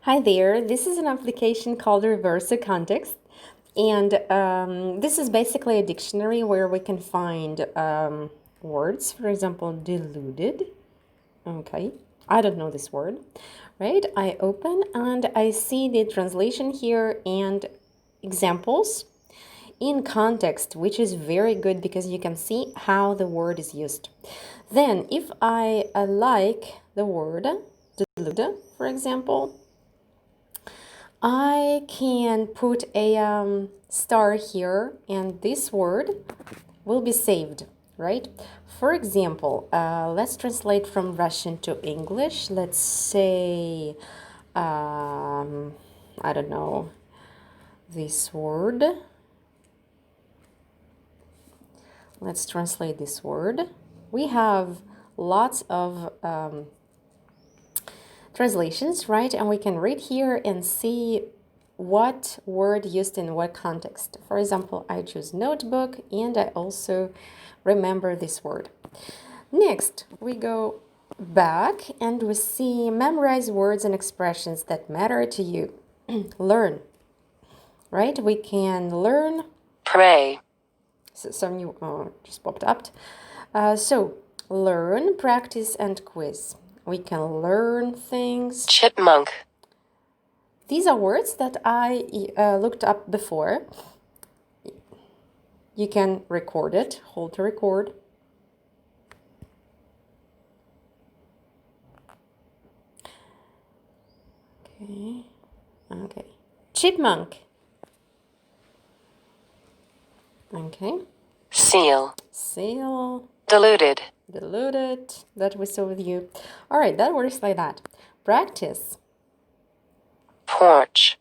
Hi there, this is an application called Reverso Context, and this is basically a dictionary where we can find words, for example, deluded. Okay, I don't know this word, right? I open and I see the translation here and examples in context, which is very good because you can see how the word is used. Then, if I like the word deluded, for example, I can put a star here and this word will be saved, right? For example, let's translate from Russian to English. Let's say, I don't know, this word. Let's translate this word. We have lots of translations, right? And we can read here and see what word used in what context. For example, I choose notebook and I also remember this word. Next, we go back and we see memorize words and expressions that matter to you. Learn, right? We can learn. Pray. So some new just popped up. So learn, practice, and quiz. We can learn things. Chipmunk. These are words that I looked up before. You can record it, hold to record. Okay. Chipmunk. Okay. Seal. Seal. Deluded. Deluded. That we saw with you. All right, that works like that. Practice. Porch.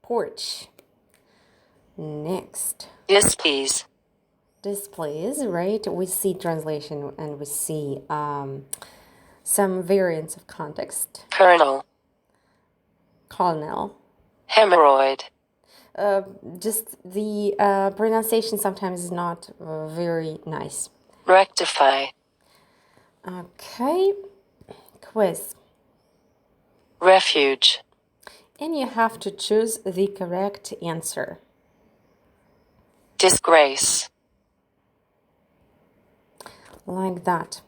Porch. Next. Displays. Displays, right? We see translation and we see some variants of context. Kernel. Colonel. Hemorrhoid. Just the pronunciation sometimes is not very nice. Rectify. Okay. Quiz. Refuge. And you have to choose the correct answer. Disgrace. Like that.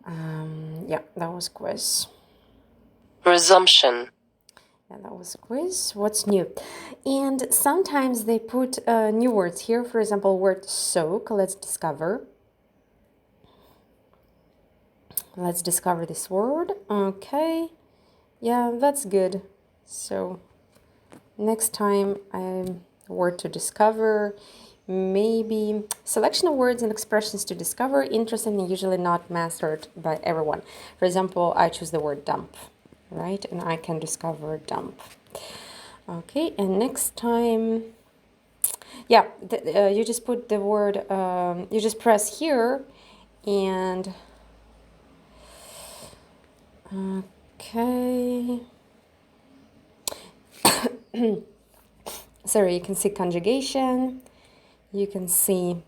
Yeah, that was quiz. Resumption. Yeah, that was a quiz. What's new? And sometimes they put new words here. For example, word soak. Let's discover. Let's discover this word. Okay. Yeah, that's good. So next time word to discover, maybe selection of words and expressions to discover, interesting and usually not mastered by everyone. For example, I choose the word dump, right? And I can discover dump. Okay, and next time, yeah, you just put the word, you just press here and, okay. Sorry, you can see conjugation, you can see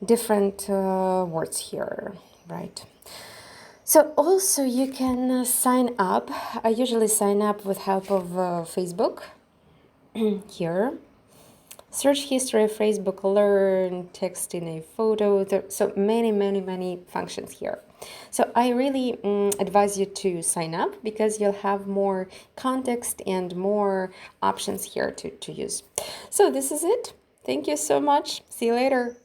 different words here, right? So also you can sign up. I usually sign up with help of Facebook here. Search history of Facebook, learn, text in a photo. So many functions here. So I really advise you to sign up because you'll have more context and more options here to use. So this is it. Thank you so much. See you later.